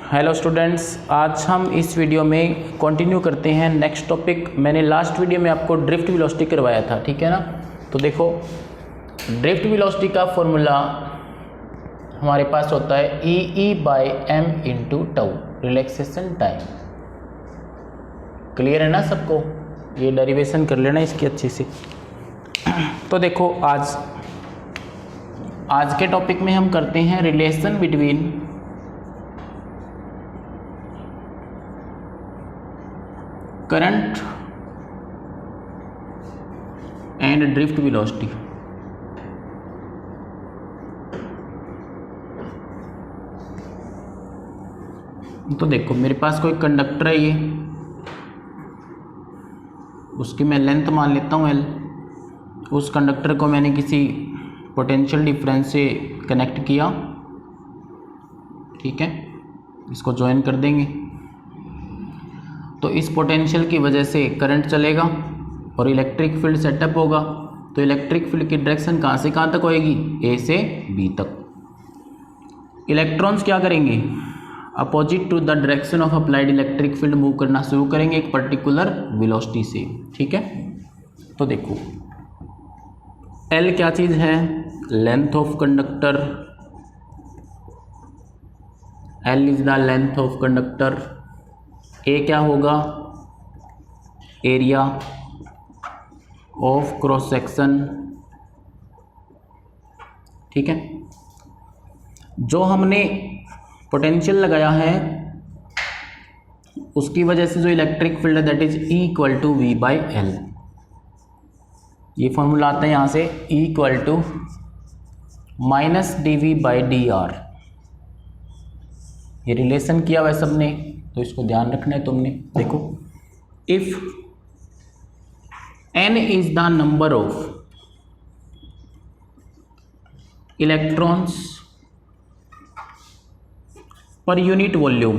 Hello students, आज हम इस वीडियो में कंटिन्यू करते हैं नेक्स्ट टॉपिक। मैंने लास्ट वीडियो में आपको ड्रिफ्ट वेलोसिटी करवाया था, ठीक है ना। तो देखो, ड्रिफ्ट वेलोसिटी का फॉर्मूला हमारे पास होता है E/m into tau, relaxation time. Clear है ना सबको? ये डेरिवेशन कर लेना इसकी अच्छी से। तो देखो, आज के टॉपिक में हम करते हैं relation between current and drift velocity. तो देखो, मेरे पास कोई कंडक्टर है, ये उसकी मैं लेंथ मान लेता हूँ L। उस कंडक्टर को मैंने किसी पोटेंशियल डिफरेंस से कनेक्ट किया, ठीक है। इसको ज्वाइन कर देंगे तो इस पोटेंशियल की वजह से करंट चलेगा और इलेक्ट्रिक फील्ड सेटअप होगा। तो इलेक्ट्रिक फील्ड की डायरेक्शन कहाँ से कहाँ तक होएगी? A से B तक। इलेक्ट्रॉन्स क्या करेंगे? Opposite to the direction of applied electric field move करना शुरू करेंगे एक पर्टिकुलर वेलोसिटी से, ठीक है। तो देखो, L क्या चीज़ है? Length of conductor. L is the length of conductor. A क्या होगा? एरिया ऑफ क्रॉस सेक्शन, ठीक है। जो हमने पोटेंशियल लगाया है उसकी वजह से जो इलेक्ट्रिक फील्ड है that is E equal to V/L। ये फॉर्मूला आता है यहाँ से E इक्वल टू -dV/dr। ये रिलेशन किया हुआ है सबने, तो इसको ध्यान रखना है तुमने। देखो, if n is the number of electrons per unit volume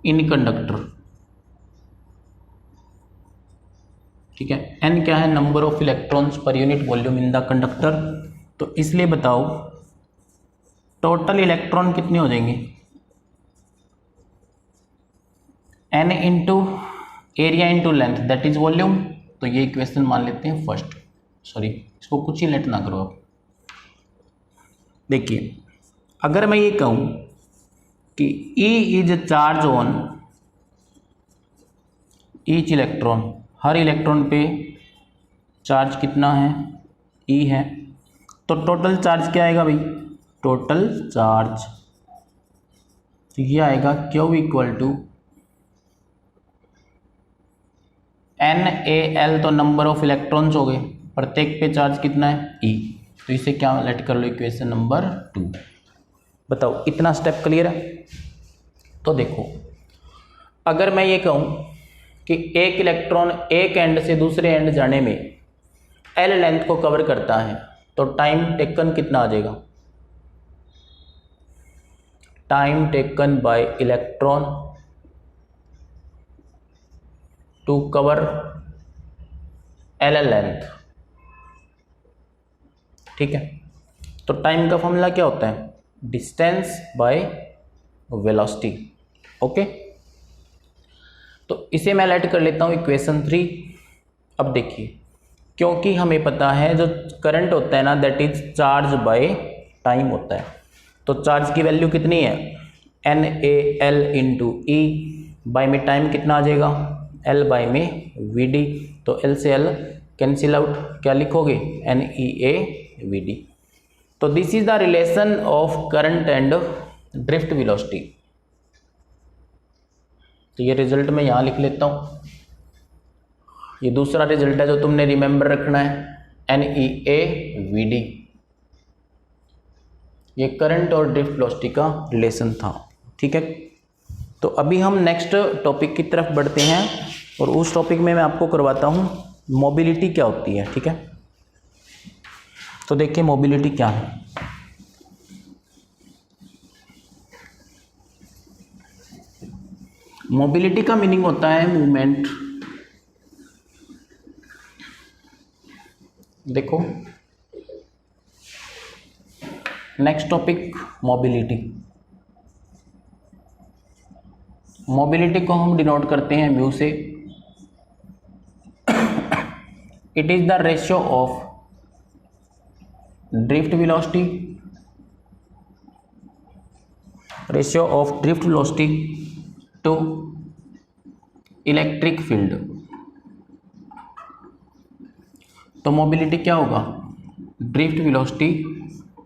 in conductor, ठीक है। n क्या है? Number of electrons per unit volume in the conductor. तो इसलिए बताओ, टोटल इलेक्ट्रॉन कितने हो जाएंगे? n into area into length that is volume. तो ये इक्वेशन मान लेते हैं फर्स्ट। सॉरी, इसको कुछ ही लेट ना करो आप। देखिए, अगर मैं ये कहूँ कि E is charge on each electron, her electron पे चार्ज कितना है? E है। तो टोटल चार्ज क्या आएगा भाई? टोटल चार्ज, तो ये आएगा Q इक्वल टू NaL। तो नंबर ऑफ इलेक्ट्रॉन्स हो गए, प्रत्येक पे चार्ज कितना है? E। तो इसे क्या लेट कर लो? Equation number 2। बताओ, इतना स्टेप क्लियर है? तो देखो, अगर मैं ये कहूँ कि एक इलेक्ट्रॉन एक एंड से दूसरे एंड जाने में L लेंथ को कवर करता है, तो टाइम टेकन कितना आ जाएगा? Time taken by electron to cover L length, ठीक है। तो टाइम का फॉर्मूला क्या होता है? Distance by velocity, okay. तो इसे मैं लेट कर लेता हूं इक्वेशन 3। अब देखिए, क्योंकि हमें पता है जो करंट होता है ना that is charge by time होता है। तो चार्ज की वैल्यू कितनी है? NaL into E। बाय में टाइम कितना आ जाएगा? L बाय में Vd। तो L से L कैंसिल आउट, क्या लिखोगे? NeaVd। तो this is the relation of current and drift velocity. तो ये रिजल्ट मैं यहाँ लिख लेता हूँ। ये दूसरा रिजल्ट है जो तुमने रिमेंबर रखना है, NeaVd। ये करंट और ड्रिफ्ट वेलोसिटी का रिलेशन था, ठीक है। तो अभी हम नेक्स्ट टॉपिक की तरफ बढ़ते हैं और उस टॉपिक में मैं आपको करवाता हूँ मोबिलिटी क्या होती है, ठीक है। तो देखिए, मोबिलिटी क्या है। मोबिलिटी का मीनिंग होता है मूवमेंट। देखो, नेक्स्ट टॉपिक मोबिलिटी। मोबिलिटी को हम डिनोट करते हैं म्यू से। It is the ratio of drift velocity, ratio of drift velocity to electric field. तो मोबिलिटी क्या होगा, ड्रिफ्ट वेलोसिटी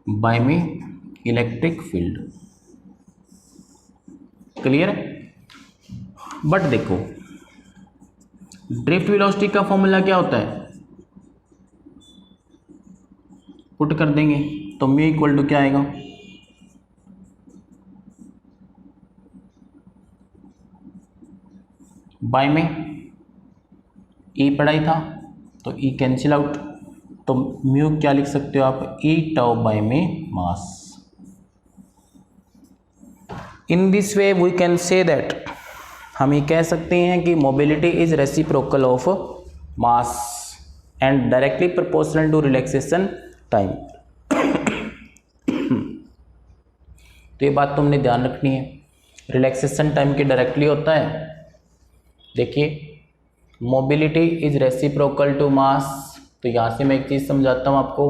बाय में इलेक्ट्रिक फील्ड। क्लियर है। बट देखो ड्रिफ्ट वेलोसिटी का फॉर्मूला क्या होता है, पुट कर देंगे तो म्यू इक्वल टू क्या आएगा, बाय में ई पढ़ाई था तो ई कैंसिल आउट, तो म्यू क्या लिख सकते हो आप, ई टाउ बाय में mass. In this way we can say that, हम ये कह सकते हैं कि mobility is reciprocal of mass and directly proportional to relaxation time. तो ये बात तुमने ध्यान रखनी है, रिलैक्सेशन टाइम के डायरेक्टली होता है। देखिए mobility is reciprocal to mass, तो यहाँ से मैं एक चीज़ समझाता हूँ आपको।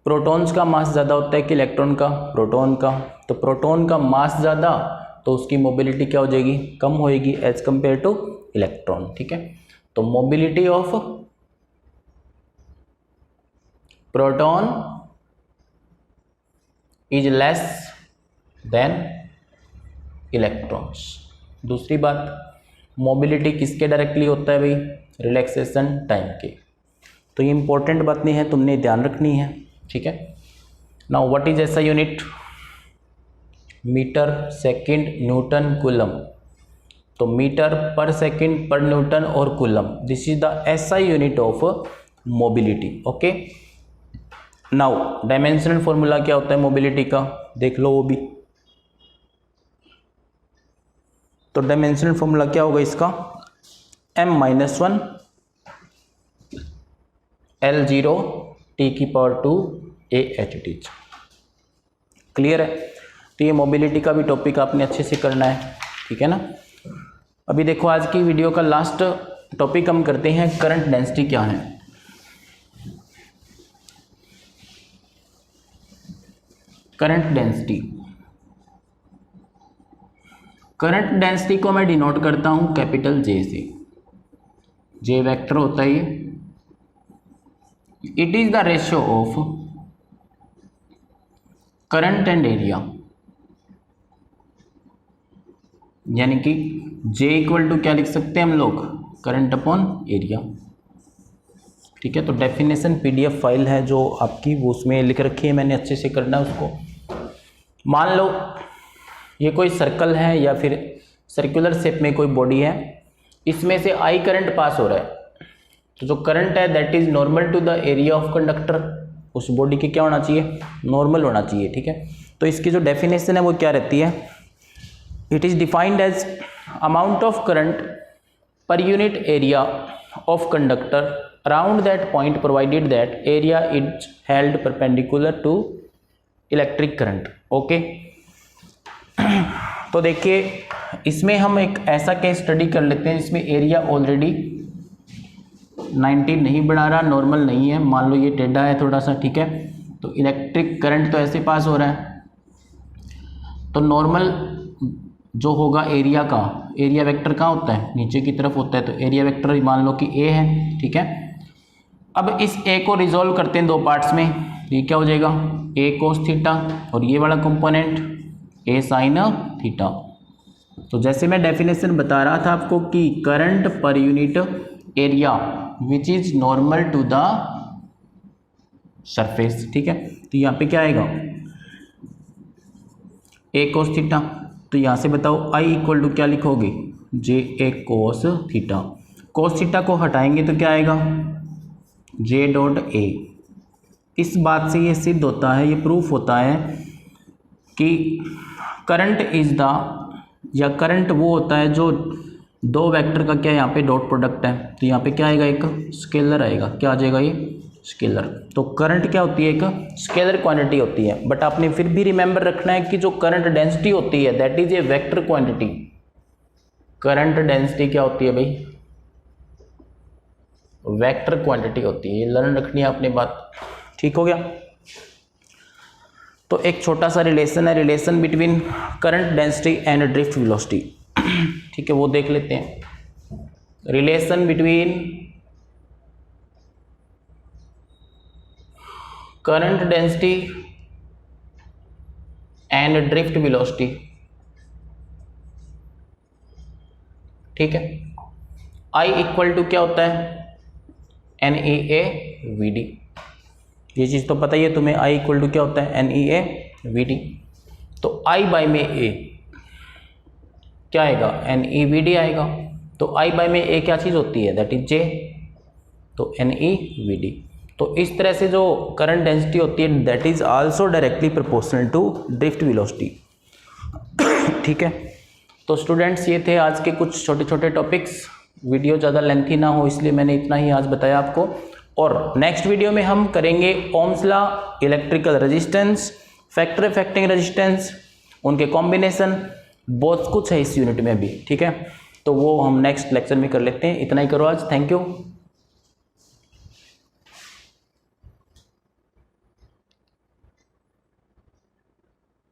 प्रोटॉन्स का मास ज़्यादा होता है कि इलेक्ट्रॉन का, प्रोटॉन का। तो प्रोटॉन का मास ज़्यादा तो उसकी मोबिलिटी क्या हो जाएगी, कम होएगी एज कंपेयर टू इलेक्ट्रॉन। ठीक है, तो mobility of proton is less than electrons. दूसरी बात, मोबिलिटी किसके डायरेक्टली होता है भाई, रिलैक्सेशन टाइम के। तो ये इंपॉर्टेंट बातें हैं, तुमने ध्यान रखनी है। ठीक है, now what is SI unit, metre second newton coulomb. तो metre per second per newton और coulomb, this is the SI unit of mobility. Okay, now dimensional formula क्या होता है मोबिलिटी का, देख लो वो भी। तो डायमेंशनल फॉर्मूला क्या होगा इसका, m-1 L0 T⁻²⁴ AHT। Clear है। तो ये मोबिलिटी का भी टॉपिक आपने अच्छे से करना है, ठीक है ना। अभी देखो आज की वीडियो का लास्ट टॉपिक हम करते हैं, करंट डेंसिटी क्या है। करंट डेंसिटी, करंट डेंसिटी को मैं डिनोट करता हूं कैपिटल जे से, जे वेक्टर होता है ये। It is the ratio of current and area, यानी कि J इक्वल टू क्या लिख सकते हैं हम लोग, करंट अपॉन एरिया। ठीक है, तो डेफिनेशन PDF फाइल है जो आपकी, वो उसमें लिख रखी है मैंने, अच्छे से करना है उसको। मान लो ये कोई सर्कल है या फिर सर्कुलर शेप में कोई बॉडी है, इसमें से I करंट पास हो रहा है, तो जो करंट है that is normal to the area of conductor, उस बॉडी की क्या होना चाहिए, नॉर्मल होना चाहिए। ठीक है, तो इसकी जो डेफिनेशन है वो क्या रहती है, it is defined as amount of current per unit area of conductor around that point provided that area is held perpendicular to electric current. Okay, तो देखिए इसमें हम एक ऐसा केस स्टडी कर लेते हैं जिसमें एरिया ऑलरेडी 90 नहीं बढ़ा रहा, नॉर्मल नहीं है, मान लो ये टेढ़ा है थोड़ा सा। ठीक है, तो इलेक्ट्रिक करंट तो ऐसे पास हो रहा है, तो नॉर्मल जो होगा एरिया का, एरिया वेक्टर कहाँ होता है, नीचे की तरफ होता है, तो एरिया वेक्टर मान लो कि ए है। ठीक है, अब इस ए को रिजोल्व करते हैं दो पार्ट्स में, ये क्या हो जाएगा, ए कोस थीटा और ये वाला कंपोनेंट ए साइन थीटा। तो जैसे मैं डेफिनेशन बता रहा था आपको कि current per unit area which is normal to the surface. ठीक है, तो यहाँ पे क्या आएगा, ए कोस थीटा, तो यहाँ से बताओ I इक्वल टू क्या लिखोगे, जे ए कोस थीटा। कोस थीटा को हटाएंगे तो क्या आएगा, जे डॉट ए। इस बात से ये सिद्ध होता है, ये प्रूफ होता है कि करंट इज द, या करंट वो होता है जो दो वेक्टर का क्या यहाँ पे डॉट प्रोडक्ट है, तो यहाँ पे क्या आएगा, एक स्केलर आएगा, क्या आ जाएगा, ये स्केलर। तो करंट क्या होती है, एक स्केलर क्वांटिटी होती है, बट आपने फिर भी रिमेंबर रखना है कि जो करंट डेंसिटी होती है that is a vector quantity. Current density क्या होती है भाई, वेक्टर क्वांटिटी होती है, ये लर्न रखनी है आपने बात। ठीक हो गया। तो एक छोटा सा रिलेशन है, relation between current density and drift velocity. ठीक है, वो देख लेते हैं। Relation between current density and drift velocity. ठीक है, I इक्वल टू क्या होता है, NEA/VD। ये चीज तो पता ही है तुम्हें, I इक्वल टू क्या होता है, NEA/VD। तो I बाई में A क्या आएगा, NEVD आएगा। तो I बाई में A क्या चीज होती है, दैट इज J, तो NEVD। तो इस तरह से जो करंट डेंसिटी होती है that is also directly proportional to drift velocity. ठीक है, तो स्टूडेंट्स ये थे आज के कुछ छोटे छोटे टॉपिक्स। वीडियो ज़्यादा लेंथी ना हो इसलिए मैंने इतना ही आज बताया आपको। और नेक्स्ट वीडियो में हम करेंगे Ohm's law, electrical resistance, factor affecting resistance, उनके कॉम्बिनेशन, बहुत कुछ है इस यूनिट में भी। ठीक है, तो वो हम नेक्स्ट लेक्चर में कर लेते हैं। इतना ही करो आज, थैंक यू।